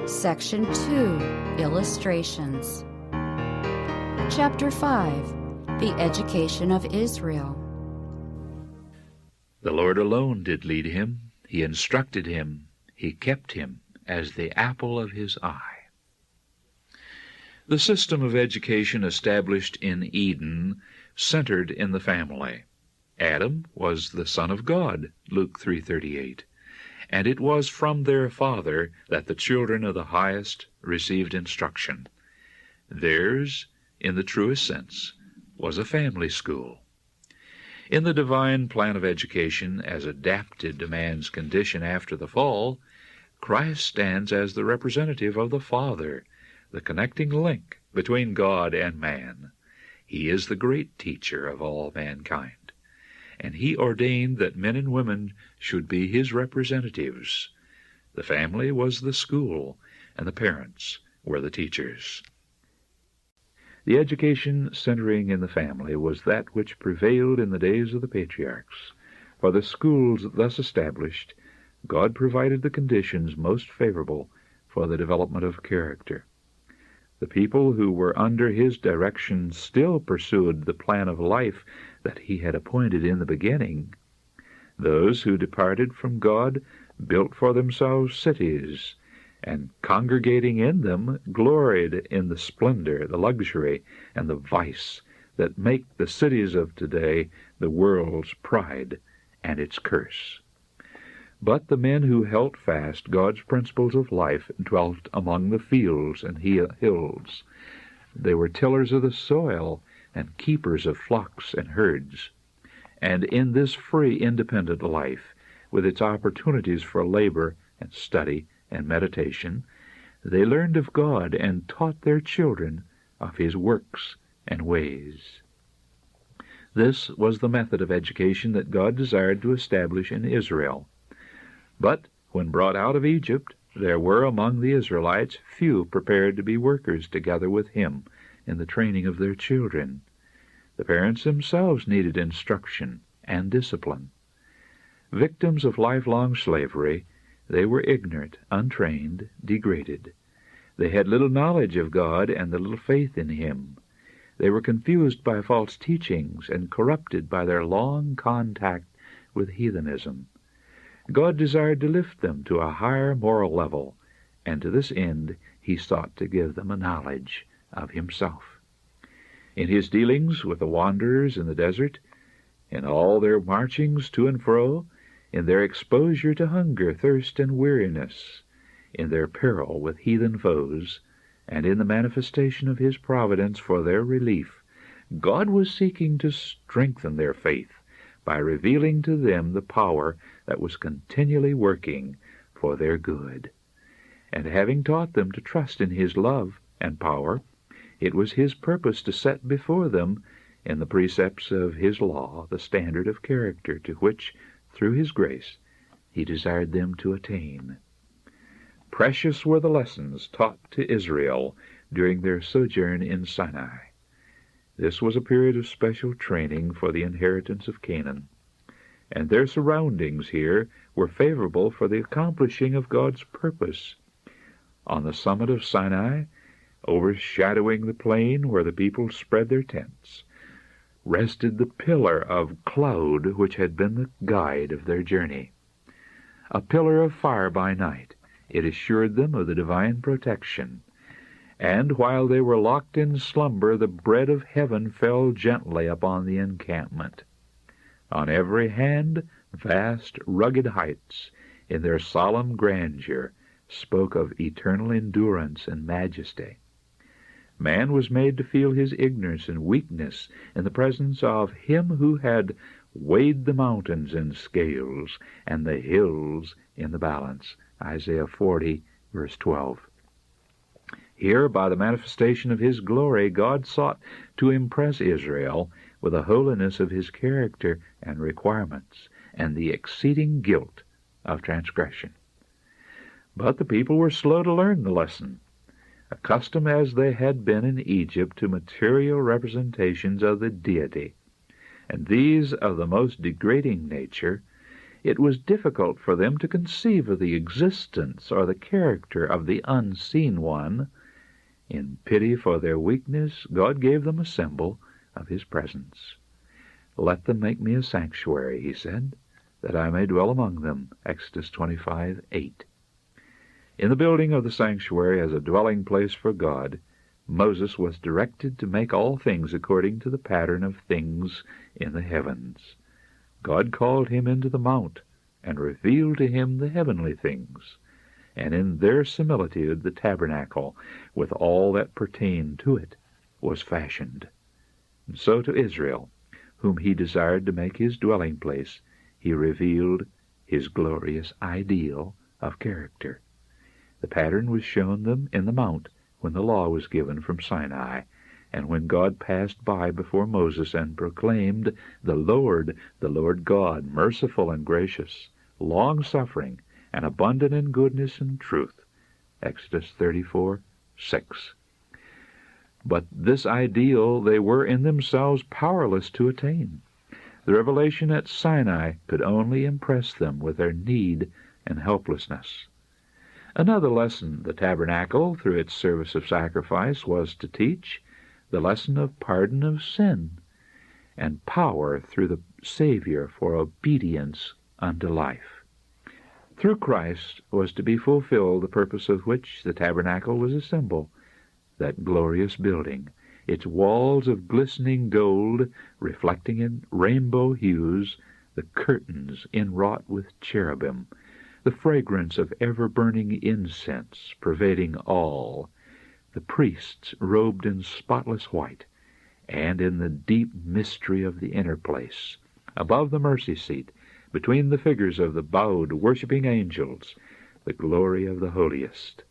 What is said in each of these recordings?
Section 2, Illustrations. Chapter 5, The Education of Israel. The Lord alone did lead him. He instructed him. He kept him as the apple of his eye. The system of education established in Eden centered in the family. Adam was the son of God, Luke 3:38, and it was from their father that the children of the highest received instruction. Theirs, in the truest sense, was a family school. In the divine plan of education, as adapted to man's condition after the fall, Christ stands as the representative of the Father, the connecting link between God and man. He is the great teacher of all mankind, and he ordained that men and women should be his representatives. The family was the school, and the parents were the teachers. The education centering in the family was that which prevailed in the days of the patriarchs. For the schools thus established, God provided the conditions most favorable for the development of character. The people who were under his direction still pursued the plan of life that he had appointed in the beginning. Those who departed from God built for themselves cities, and congregating in them gloried in the splendor, the luxury, and the vice that make the cities of today the world's pride and its curse. But the men who held fast God's principles of life dwelt among the fields and hills. They were tillers of the soil and keepers of flocks and herds. And in this free, independent life, with its opportunities for labor and study and meditation, they learned of God and taught their children of his works and ways. This was the method of education that God desired to establish in Israel. But when brought out of Egypt, there were among the Israelites few prepared to be workers together with him in the training of their children. The parents themselves needed instruction and discipline. Victims of lifelong slavery, they were ignorant, untrained, degraded. They had little knowledge of God and little faith in him. They were confused by false teachings and corrupted by their long contact with heathenism. God desired to lift them to a higher moral level, and to this end he sought to give them a knowledge of himself. In his dealings with the wanderers in the desert, in all their marchings to and fro, in their exposure to hunger, thirst, and weariness, in their peril with heathen foes, and in the manifestation of his providence for their relief, God was seeking to strengthen their faith by revealing to them the power that was continually working for their good. And having taught them to trust in his love and power, it was his purpose to set before them, in the precepts of his law, the standard of character to which, through his grace, he desired them to attain. Precious were the lessons taught to Israel during their sojourn in Sinai. This was a period of special training for the inheritance of Canaan, and their surroundings here were favorable for the accomplishing of God's purpose. On the summit of Sinai, overshadowing the plain where the people spread their tents, rested the pillar of cloud which had been the guide of their journey. A pillar of fire by night, it assured them of the divine protection. And while they were locked in slumber, the bread of heaven fell gently upon the encampment. On every hand, vast, rugged heights, in their solemn grandeur, spoke of eternal endurance and majesty. Man was made to feel his ignorance and weakness in the presence of him who had weighed the mountains in scales and the hills in the balance. Isaiah 40, verse 12. Here, by the manifestation of his glory, God sought to impress Israel with the holiness of his character and requirements, and the exceeding guilt of transgression. But the people were slow to learn the lesson. Accustomed as they had been in Egypt to material representations of the deity, and these of the most degrading nature, It was difficult for them to conceive of the existence or the character of the unseen one. In pity for their weakness, God gave them a symbol of his presence. "Let them make me a sanctuary," he said, "that I may dwell among them." Exodus 25:8. In the building of the sanctuary as a dwelling place for God, Moses was directed to make all things according to the pattern of things in the heavens. God called him into the mount and revealed to him the heavenly things, and in their similitude the tabernacle, with all that pertained to it, was fashioned. And so to Israel, whom he desired to make his dwelling place, he revealed his glorious ideal of character. The pattern was shown them in the mount when the law was given from Sinai, and when God passed by before Moses and proclaimed, the Lord God, merciful and gracious, long-suffering, and abundant in goodness and truth." Exodus 34:6. But this ideal they were in themselves powerless to attain. The revelation at Sinai could only impress them with their need and helplessness. Another lesson the tabernacle, through its service of sacrifice, was to teach, the lesson of pardon of sin, and power through the Savior for obedience unto life. Through Christ was to be fulfilled the purpose of which the tabernacle was a symbol, that glorious building, its walls of glistening gold reflecting in rainbow hues, the curtains inwrought with cherubim, the fragrance of ever-burning incense pervading all, the priests robed in spotless white, and in the deep mystery of the inner place, above the mercy seat, between the figures of the bowed, worshipping angels, the glory of the holiest.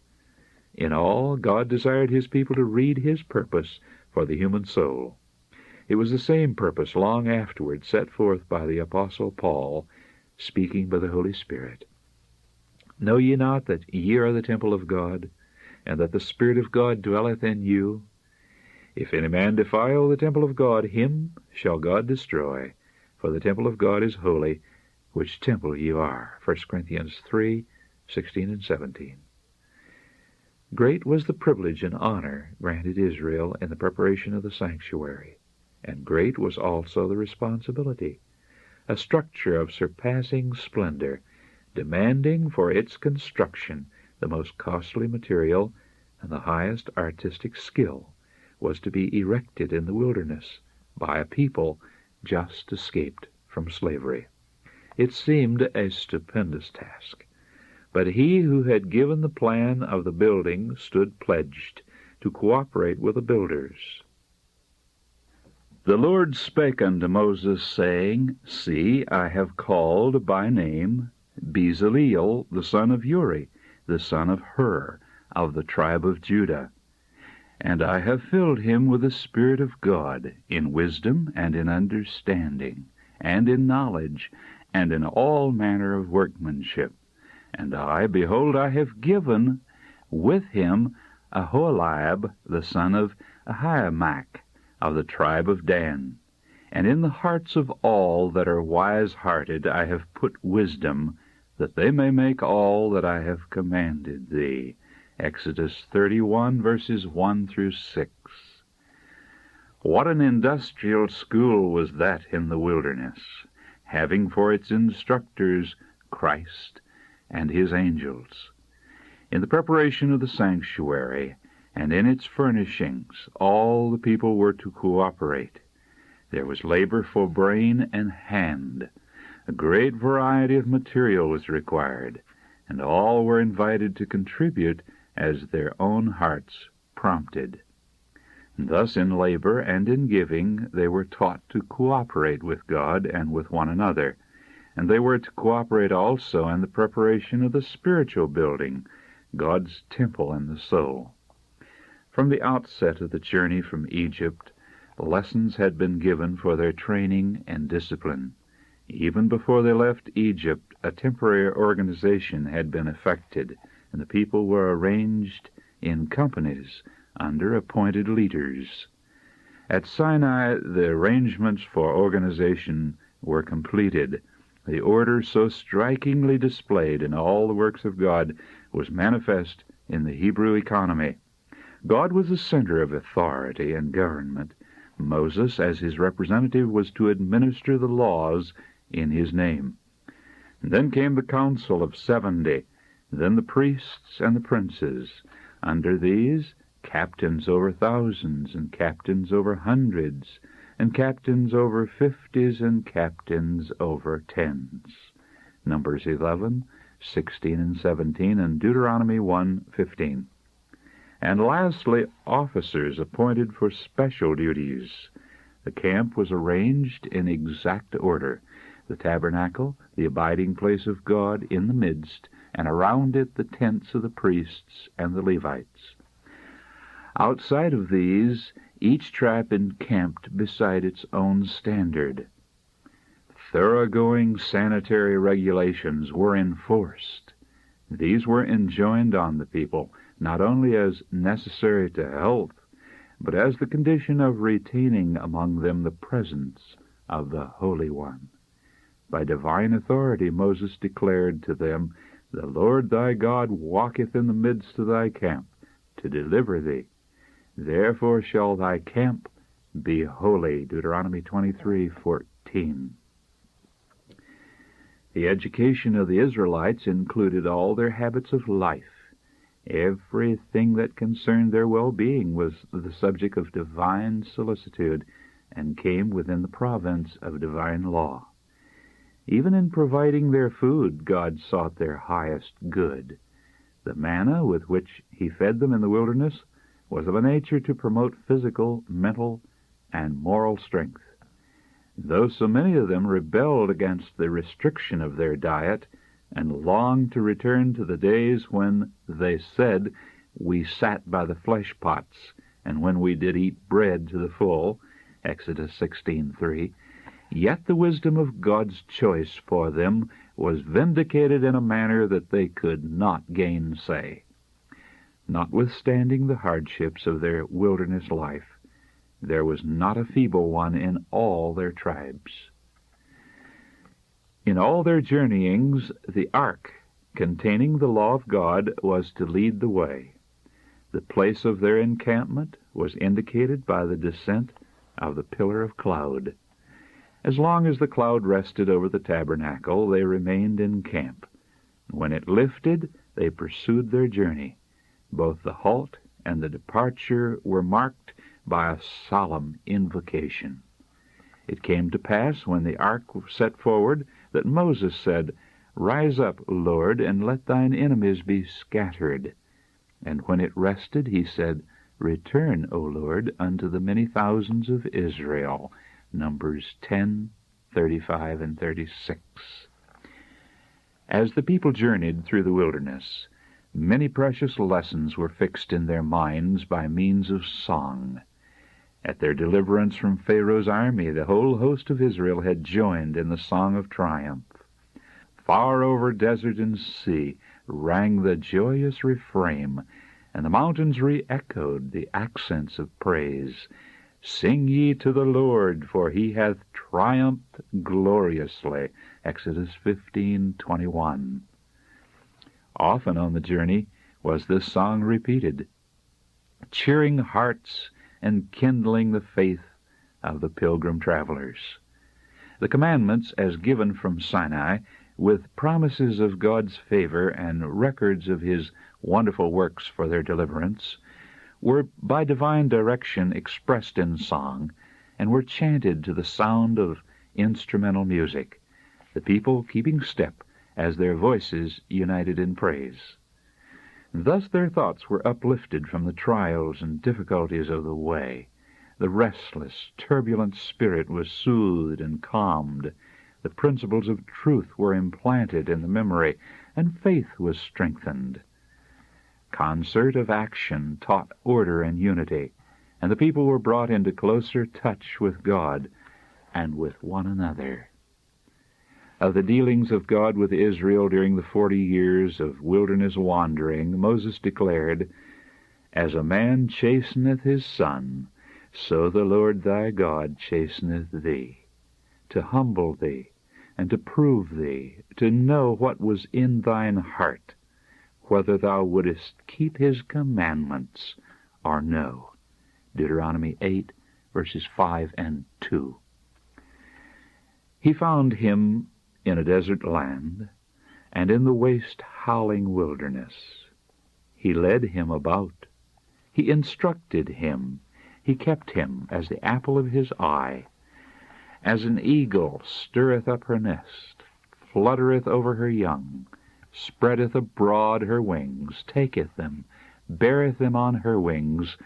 In all, God desired his people to read his purpose for the human soul. It was the same purpose long afterward set forth by the Apostle Paul, speaking by the Holy Spirit. "Know ye not that ye are the temple of God, and that the Spirit of God dwelleth in you? If any man defile the temple of God, him shall God destroy, for the temple of God is holy, which temple ye are." 1 Corinthians 3:16 and 17. Great was the privilege and honor granted Israel in the preparation of the sanctuary, and great was also the responsibility. A structure of surpassing splendor, demanding for its construction the most costly material and the highest artistic skill, was to be erected in the wilderness by a people just escaped from slavery. It seemed a stupendous task, but he who had given the plan of the building stood pledged to cooperate with the builders. "The Lord spake unto Moses, saying, See, I have called by name Bezaleel the son of Uri, the son of Hur, of the tribe of Judah. And I have filled him with the Spirit of God, in wisdom, and in understanding, and in knowledge, and in all manner of workmanship. And I, behold, I have given with him Aholiab the son of Ahisamach, of the tribe of Dan. And in the hearts of all that are wise-hearted I have put wisdom, that they may make all that I have commanded thee." Exodus 31, verses 1 through 6. What an industrial school was that in the wilderness, having for its instructors Christ and his angels. In the preparation of the sanctuary and in its furnishings, all the people were to cooperate. There was labor for brain and hand. A great variety of material was required, and all were invited to contribute as their own hearts prompted. And thus in labor and in giving they were taught to cooperate with God and with one another, and they were to cooperate also in the preparation of the spiritual building, God's temple in the soul. From the outset of the journey from Egypt, lessons had been given for their training and discipline. Even before they left Egypt, a temporary organization had been effected, and the people were arranged in companies under appointed leaders. At Sinai, the arrangements for organization were completed, The order so strikingly displayed in all the works of God was manifest in the Hebrew economy. God was the center of authority and government. Moses, as his representative, was to administer the laws in his name. And then came the Council of 70, then the priests and the princes. Under these, captains over thousands, and captains over hundreds, and captains over 50s, and captains over 10s. Numbers 11, 16, and 17, and Deuteronomy 1:15. And lastly, officers appointed for special duties. The camp was arranged in exact order. The tabernacle, the abiding place of God, in the midst, and around it the tents of the priests and the Levites. Outside of these, each tribe encamped beside its own standard. Thoroughgoing sanitary regulations were enforced. These were enjoined on the people, not only as necessary to health, but as the condition of retaining among them the presence of the Holy One. By divine authority Moses declared to them, "The Lord thy God walketh in the midst of thy camp, to deliver thee. Therefore shall thy camp be holy." Deuteronomy 23:14. The education of the Israelites included all their habits of life. Everything that concerned their well-being was the subject of divine solicitude and came within the province of divine law. Even in providing their food, God sought their highest good. The manna with which he fed them in the wilderness was of a nature to promote physical, mental, and moral strength. Though so many of them rebelled against the restriction of their diet and longed to return to the days when, they said, we sat by the flesh pots, and when we did eat bread to the full, Exodus 16:3, yet the wisdom of God's choice for them was vindicated in a manner that they could not gainsay. Notwithstanding the hardships of their wilderness life, there was not a feeble one in all their tribes. In all their journeyings, the ark, containing the law of God, was to lead the way. The place of their encampment was indicated by the descent of the pillar of cloud. As long as the cloud rested over the tabernacle, they remained in camp. When it lifted, they pursued their journey. Both the halt and the departure were marked by a solemn invocation. It came to pass, when the ark set forward, that Moses said, "Rise up, Lord, and let thine enemies be scattered." And when it rested, he said, "Return, O Lord, unto the many thousands of Israel." Numbers 10:35 and 36. As the people journeyed through the wilderness, many precious lessons were fixed in their minds by means of song. At their deliverance from Pharaoh's army, the whole host of Israel had joined in the song of triumph. Far over desert and sea rang the joyous refrain, and the mountains re-echoed the accents of praise. "Sing ye to the Lord, for he hath triumphed gloriously." Exodus 15:21. Often on the journey was this song repeated, cheering hearts and kindling the faith of the pilgrim travelers. The commandments, as given from Sinai, with promises of God's favor and records of his wonderful works for their deliverance, were by divine direction expressed in song, and were chanted to the sound of instrumental music, the people keeping step as their voices united in praise. Thus their thoughts were uplifted from the trials and difficulties of the way. The restless, turbulent spirit was soothed and calmed. The principles of truth were implanted in the memory, and faith was strengthened. Concert of action taught order and unity, and the people were brought into closer touch with God and with one another. Of the dealings of God with Israel during the 40 years of wilderness wandering, Moses declared, "As a man chasteneth his son, so the Lord thy God chasteneth thee, to humble thee, and to prove thee, to know what was in thine heart, whether thou wouldest keep his commandments or no. Deuteronomy 8, verses 5 and 2. He found him in a desert land, and in the waste howling wilderness. He led him about. He instructed him. He kept him as the apple of his eye. As an eagle stirreth up her nest, fluttereth over her young, spreadeth abroad her wings, taketh them, beareth them on her wings,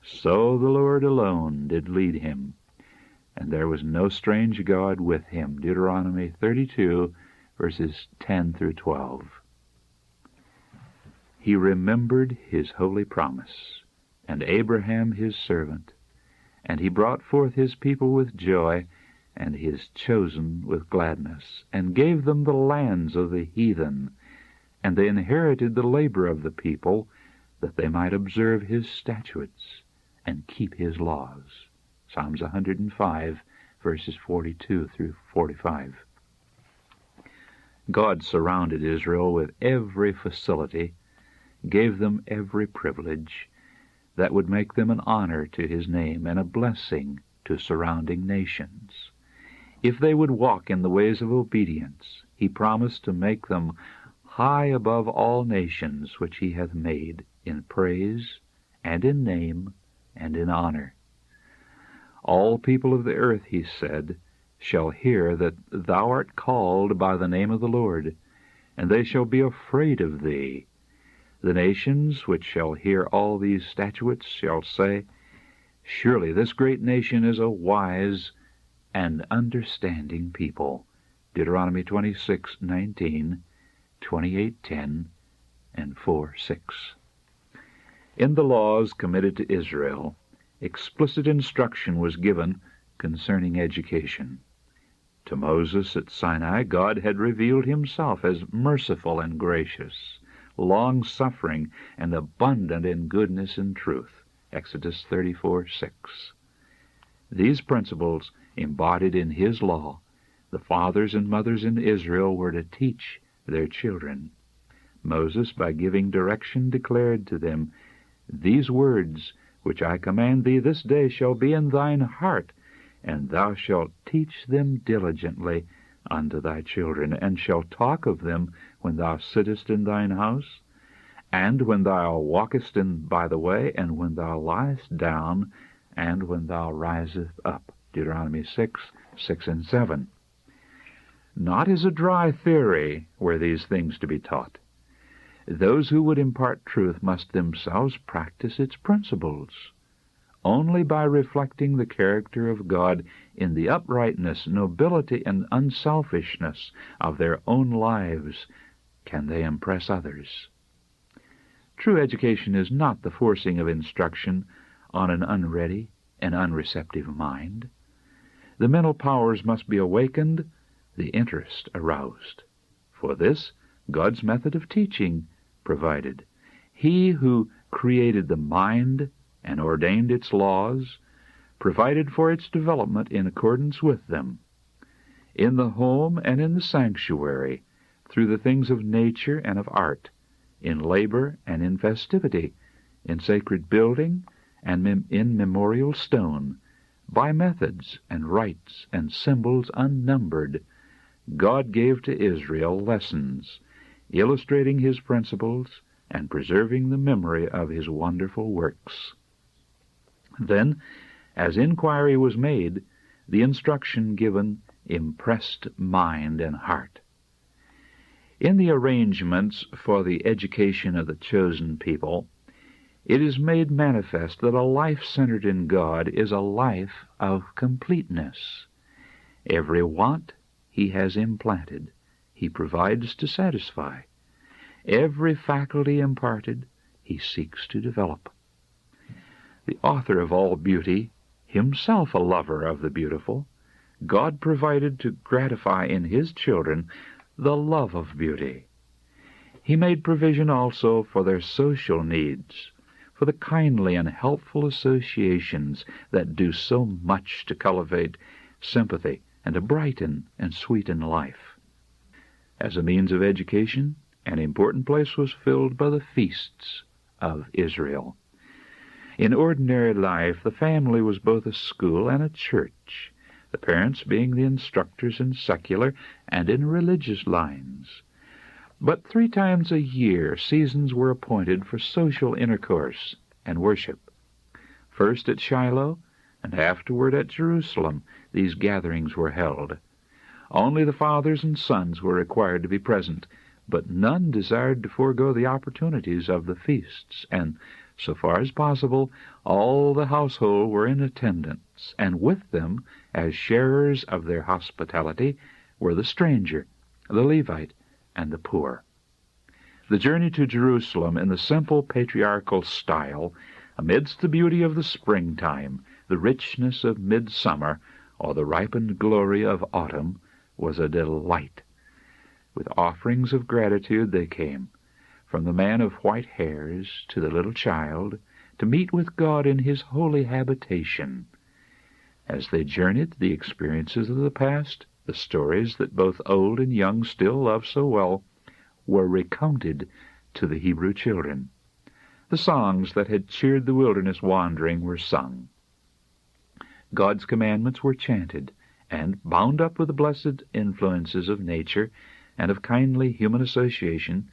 so the Lord alone did lead him. And there was no strange God with him. Deuteronomy 32, verses 10 through 12. He remembered his holy promise, and Abraham his servant, and he brought forth his people with joy, and his chosen with gladness, and gave them the lands of the heathen, and they inherited the labor of the people, that they might observe his statutes and keep his laws. Psalms 105, verses 42 through 45. God surrounded Israel with every facility, gave them every privilege that would make them an honor to his name and a blessing to surrounding nations. If they would walk in the ways of obedience, he promised to make them high above all nations which he hath made, in praise, and in name, and in honor. All people of the earth, he said, shall hear that thou art called by the name of the Lord, and they shall be afraid of thee. The nations which shall hear all these statutes shall say, Surely this great nation is a wise and understanding people. Deuteronomy 26:19, 28:10, and 4:6. In the laws committed to Israel, explicit instruction was given concerning education. To Moses at Sinai, God had revealed himself as merciful and gracious, long-suffering, and abundant in goodness and truth. Exodus 34:6. These principles, embodied in his law, the fathers and mothers in Israel were to teach their children. Moses, by giving direction, declared to them, These words which I command thee this day shall be in thine heart, and thou shalt teach them diligently unto thy children, and shalt talk of them when thou sittest in thine house, and when thou walkest by the way, and when thou liest down, and when thou risest up. Deuteronomy 6 and 7. Not as a dry theory were these things to be taught. Those who would impart truth must themselves practice its principles. Only by reflecting the character of God in the uprightness, nobility, and unselfishness of their own lives can they impress others. True education is not the forcing of instruction on an unready and unreceptive mind. The mental powers must be awakened, the interest aroused. For this, God's method of teaching provided. He who created the mind and ordained its laws provided for its development in accordance with them. In the home and in the sanctuary, through the things of nature and of art, in labor and in festivity, in sacred building and in memorial stone, by methods and rites and symbols unnumbered, God gave to Israel lessons, illustrating his principles and preserving the memory of his wonderful works. Then, as inquiry was made, the instruction given impressed mind and heart. In the arrangements for the education of the chosen people, it is made manifest that a life centered in God is a life of completeness. Every want he has implanted, he provides to satisfy. Every faculty imparted, he seeks to develop. The author of all beauty, himself a lover of the beautiful, God provided to gratify in his children the love of beauty. He made provision also for their social needs, for the kindly and helpful associations that do so much to cultivate sympathy and to brighten and sweeten life. As a means of education, an important place was filled by the feasts of Israel. In ordinary life, the family was both a school and a church, the parents being the instructors in secular and in religious lines. But 3 times a year seasons were appointed for social intercourse and worship. First at Shiloh, and afterward at Jerusalem, these gatherings were held. Only the fathers and sons were required to be present, but none desired to forego the opportunities of the feasts, and, so far as possible, all the household were in attendance, and with them, as sharers of their hospitality, were the stranger, the Levite, and the poor. The journey to Jerusalem in the simple patriarchal style, amidst the beauty of the springtime, the richness of midsummer, or the ripened glory of autumn, was a delight. With offerings of gratitude they came, from the man of white hairs to the little child, to meet with God in his holy habitation. As they journeyed, the experiences of the past, the stories that both old and young still love so well, were recounted to the Hebrew children. The songs that had cheered the wilderness wandering were sung. God's commandments were chanted, and, bound up with the blessed influences of nature and of kindly human association,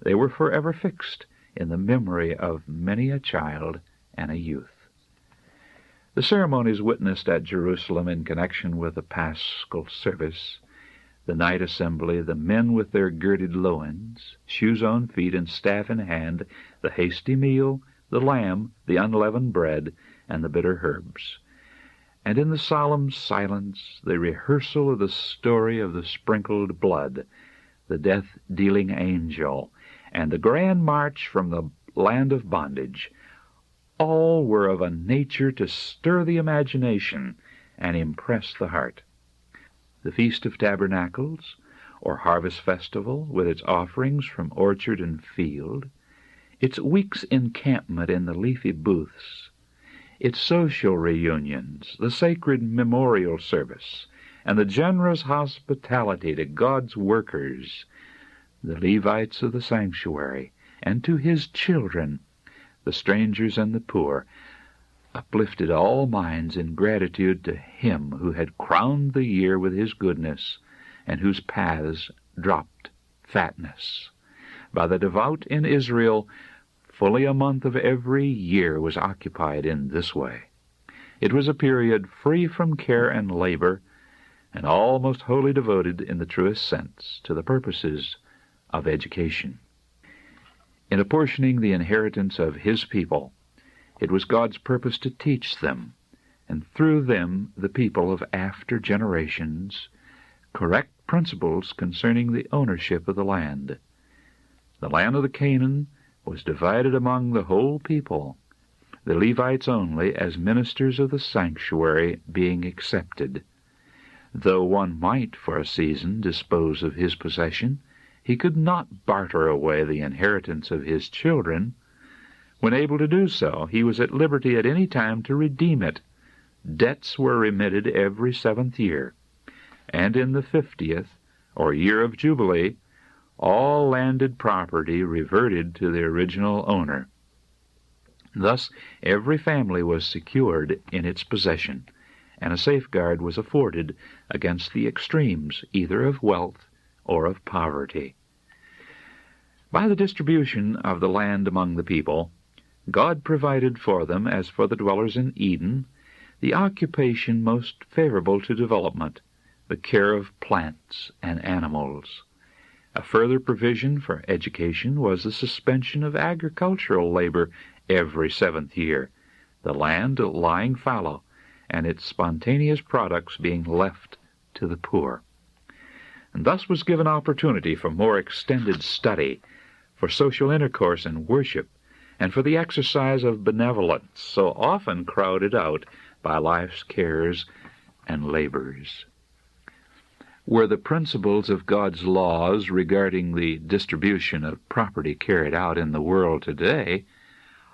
they were forever fixed in the memory of many a child and a youth. The ceremonies witnessed at Jerusalem in connection with the Paschal service, the night assembly, the men with their girded loins, shoes on feet, and staff in hand, the hasty meal, the lamb, the unleavened bread, and the bitter herbs, and in the solemn silence, the rehearsal of the story of the sprinkled blood, the death-dealing angel, and the grand march from the land of bondage, all were of a nature to stir the imagination and impress the heart. The Feast of Tabernacles, or Harvest Festival, with its offerings from orchard and field, its week's encampment in the leafy booths, its social reunions, the sacred memorial service, and the generous hospitality to God's workers, the Levites of the sanctuary, and to his children, the strangers and the poor, uplifted all minds in gratitude to him who had crowned the year with his goodness, and whose paths dropped fatness. By the devout in Israel, fully a month of every year was occupied in this way. It was a period free from care and labor, and almost wholly devoted, in the truest sense, to the purposes of education. In apportioning the inheritance of his people, it was God's purpose to teach them, and through them the people of after generations, correct principles concerning the ownership of the land. The land of the Canaan was divided among the whole people, the Levites only, as ministers of the sanctuary, being excepted. Though one might for a season dispose of his possession, he could not barter away the inheritance of his children. When able to do so, he was at liberty at any time to redeem it. Debts were remitted every 7th year, and in the 50th, or year of Jubilee, all landed property reverted to the original owner. Thus every family was secured in its possession, and a safeguard was afforded against the extremes either of wealth or of poverty. By the distribution of the land among the people, God provided for them, as for the dwellers in Eden, the occupation most favorable to development, the care of plants and animals. A further provision for education was the suspension of agricultural labor every 7th year, the land lying fallow, and its spontaneous products being left to the poor. And thus was given opportunity for more extended study, for social intercourse and worship, and for the exercise of benevolence, so often crowded out by life's cares and labors. Were the principles of God's laws regarding the distribution of property carried out in the world today,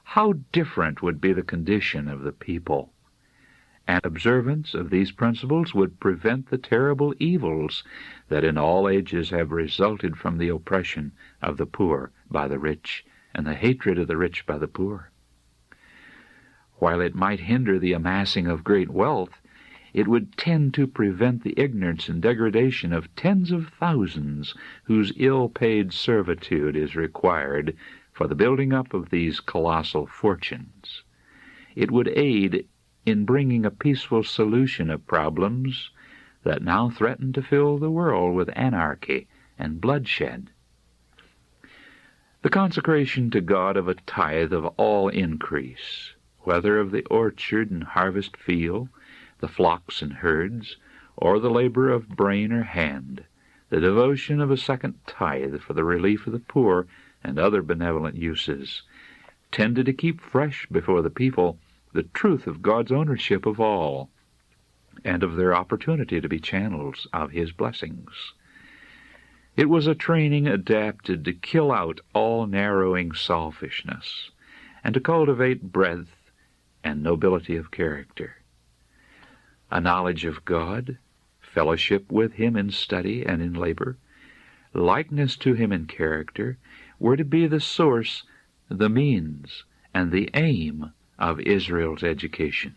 how different would be the condition of the people. and observance of these principles would prevent the terrible evils that in all ages have resulted from the oppression of the poor by the rich and the hatred of the rich by the poor. While it might hinder the amassing of great wealth, it would tend to prevent the ignorance and degradation of tens of thousands whose ill-paid servitude is required for the building up of these colossal fortunes. It would aid in bringing a peaceful solution of problems that now threaten to fill the world with anarchy and bloodshed. The consecration to God of a tithe of all increase, whether of the orchard and harvest field, the flocks and herds, or the labor of brain or hand, the devotion of a second tithe for the relief of the poor and other benevolent uses, tended to keep fresh before the people the truth of God's ownership of all, and of their opportunity to be channels of His blessings. It was a training adapted to kill out all narrowing selfishness, and to cultivate breadth and nobility of character. A knowledge of God, fellowship with Him in study and in labor, likeness to Him in character, were to be the source, the means, and the aim of Israel's education,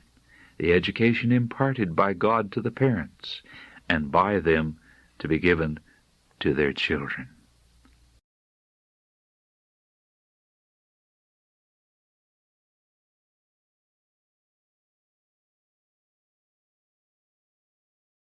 the education imparted by God to the parents, and by them to be given to their children.